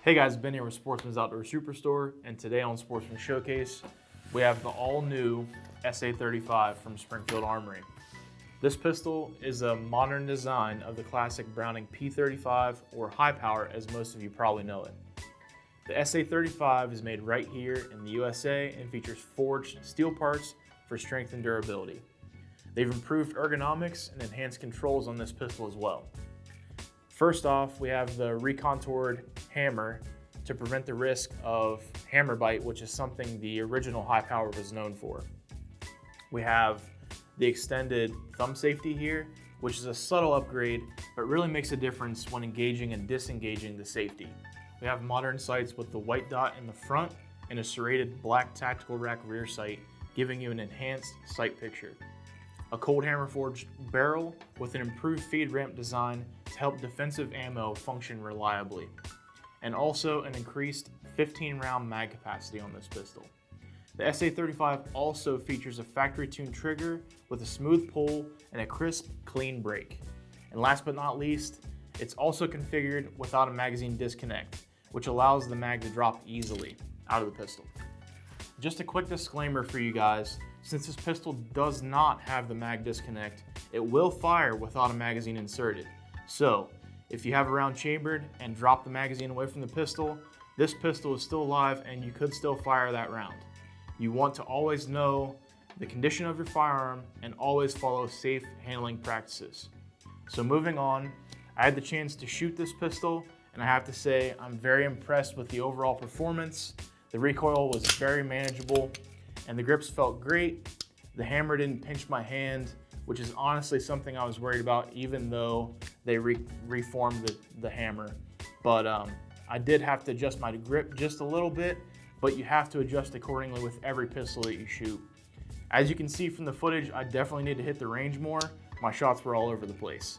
Hey guys, Ben here with Sportsman's Outdoor Superstore, and today on Sportsman Showcase, we have the all-new SA-35 from Springfield Armory. This pistol is a modern design of the classic Browning P35, or high power as most of you probably know it. The SA-35 is made right here in the USA and features forged steel parts for strength and durability. They've improved ergonomics and enhanced controls on this pistol as well. First off, we have the recontoured hammer to prevent the risk of hammer bite, which is something the original high power was known for. We have the extended thumb safety here, which is a subtle upgrade, but really makes a difference when engaging and disengaging the safety. We have modern sights with the white dot in the front and a serrated black tactical rack rear sight, giving you an enhanced sight picture. A cold hammer forged barrel with an improved feed ramp design to help defensive ammo function reliably, and also an increased 15-round mag capacity on this pistol. The SA-35 also features a factory-tuned trigger with a smooth pull and a crisp, clean break. And last but not least, it's also configured without a magazine disconnect, which allows the mag to drop easily out of the pistol. Just a quick disclaimer for you guys, since this pistol does not have the mag disconnect, it will fire without a magazine inserted. So, if you have a round chambered and drop the magazine away from the pistol, this pistol is still alive and you could still fire that round. You want to always know the condition of your firearm and always follow safe handling practices. So moving on, I had the chance to shoot this pistol, and I have to say I'm very impressed with the overall performance. The recoil was very manageable and the grips felt great. The hammer didn't pinch my hand, which is honestly something I was worried about, even though they reformed the hammer. But I did have to adjust my grip just a little bit, but you have to adjust accordingly with every pistol that you shoot. As you can see from the footage, I definitely need to hit the range more. My shots were all over the place.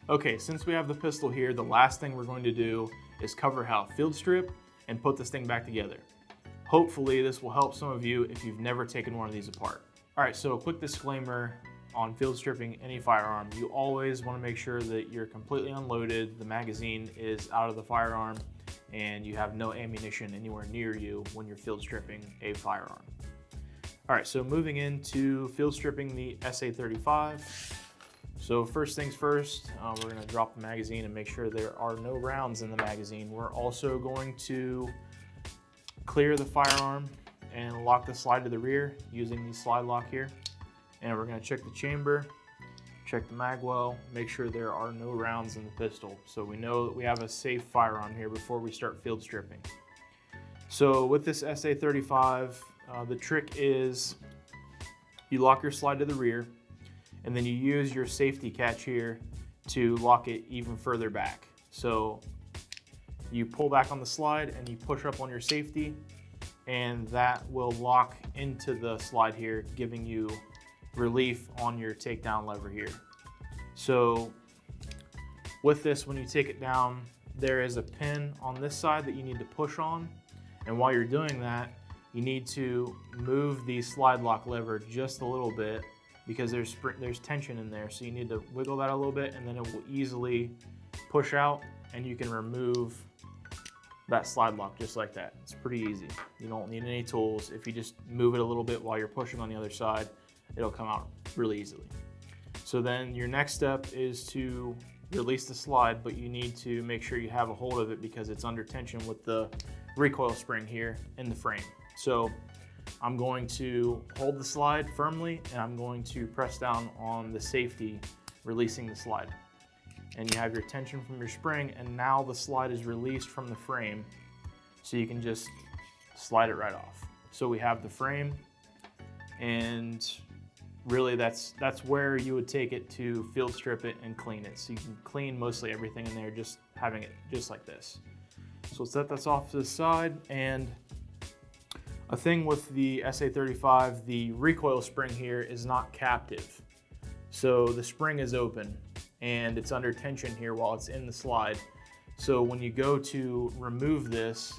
Okay, since we have the pistol here, the last thing we're going to do is cover how field strip and put this thing back together. Hopefully this will help some of you if you've never taken one of these apart. All right, so a quick disclaimer on field stripping any firearm. You always want to make sure that you're completely unloaded, the magazine is out of the firearm, and you have no ammunition anywhere near you when you're field stripping a firearm. All right, so moving into field stripping the SA-35. So first things first, we're gonna drop the magazine and make sure there are no rounds in the magazine. We're also going to clear the firearm and lock the slide to the rear using the slide lock here. And we're gonna check the chamber, check the mag well, make sure there are no rounds in the pistol. So we know that we have a safe firearm here before we start field stripping. So with this SA-35, the trick is you lock your slide to the rear, and then you use your safety catch here to lock it even further back. So you pull back on the slide and you push up on your safety, and that will lock into the slide here, giving you relief on your takedown lever here. So with this, when you take it down, there is a pin on this side that you need to push on. And while you're doing that, you need to move the slide lock lever just a little bit because there's tension in there. So you need to wiggle that a little bit, and then it will easily push out and you can remove that slide lock just like that. It's pretty easy. You don't need any tools. If you just move it a little bit while you're pushing on the other side, it'll come out really easily. So then your next step is to release the slide, but you need to make sure you have a hold of it because it's under tension with the recoil spring here in the frame. So I'm going to hold the slide firmly and I'm going to press down on the safety, releasing the slide. And you have your tension from your spring, and now the slide is released from the frame, so you can just slide it right off. So we have the frame, and really that's where you would take it to field strip it and clean it. So you can clean mostly everything in there, just having it just like this. So set this off to the side, and a thing with the SA-35, the recoil spring here is not captive. So the spring is open and it's under tension here while it's in the slide. So when you go to remove this,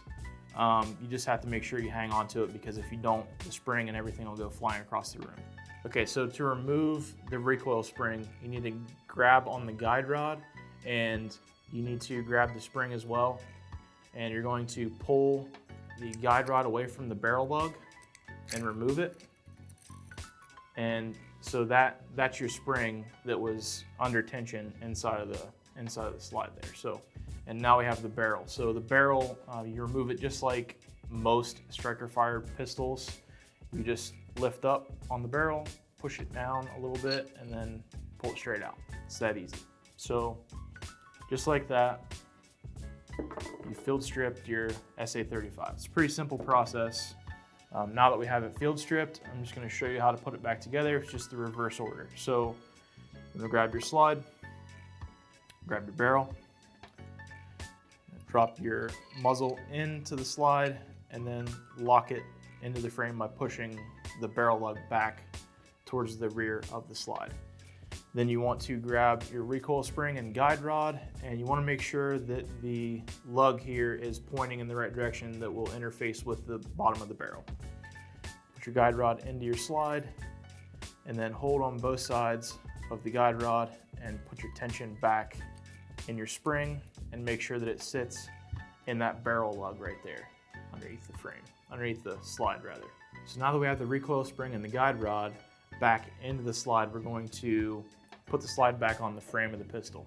you just have to make sure you hang on to it, because if you don't, the spring and everything will go flying across the room. Okay, so to remove the recoil spring, you need to grab on the guide rod and you need to grab the spring as well. and you're going to pull the guide rod away from the barrel lug and remove it. And so that's your spring that was under tension inside of the slide there. So, and now we have the barrel. So the barrel, you remove it just like most striker fire pistols. You just lift up on the barrel, push it down a little bit, and then pull it straight out. It's that easy. So just like that, you field stripped your SA-35. It's a pretty simple process. Now that we have it field stripped, I'm just going to show you how to put it back together. It's just the reverse order. So you're going to grab your slide, grab your barrel, drop your muzzle into the slide, and then lock it into the frame by pushing the barrel lug back towards the rear of the slide. Then you want to grab your recoil spring and guide rod, and you want to make sure that the lug here is pointing in the right direction that will interface with the bottom of the barrel. Put your guide rod into your slide, and then hold on both sides of the guide rod and put your tension back in your spring, and make sure that it sits in that barrel lug right there underneath the frame, underneath the slide rather. So now that we have the recoil spring and the guide rod back into the slide, we're going to put the slide back on the frame of the pistol.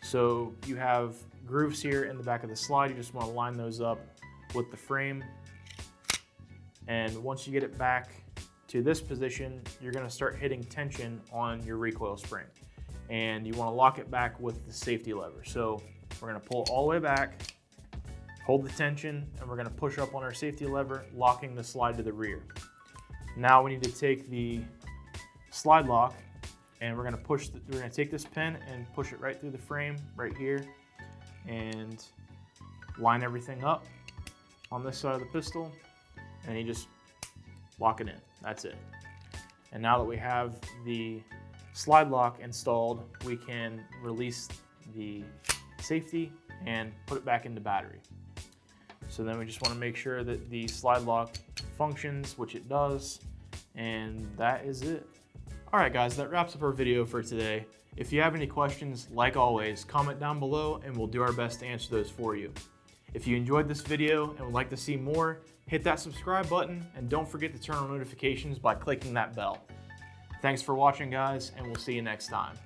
So you have grooves here in the back of the slide. You just want to line those up with the frame. And once you get it back to this position, you're going to start hitting tension on your recoil spring. And you want to lock it back with the safety lever. So we're going to pull all the way back, hold the tension, and we're going to push up on our safety lever, locking the slide to the rear. Now we need to take the slide lock, and we're going to take this pin and push it right through the frame right here, and line everything up on this side of the pistol, and you just lock it in. That's it. And now that we have the slide lock installed, we can release the safety and put it back into battery. So then we just want to make sure that the slide lock functions, which it does, and that is it. All right, guys, that wraps up our video for today. If you have any questions, like always, comment down below and we'll do our best to answer those for you. If you enjoyed this video and would like to see more, hit that subscribe button and don't forget to turn on notifications by clicking that bell. Thanks for watching, guys, and we'll see you next time.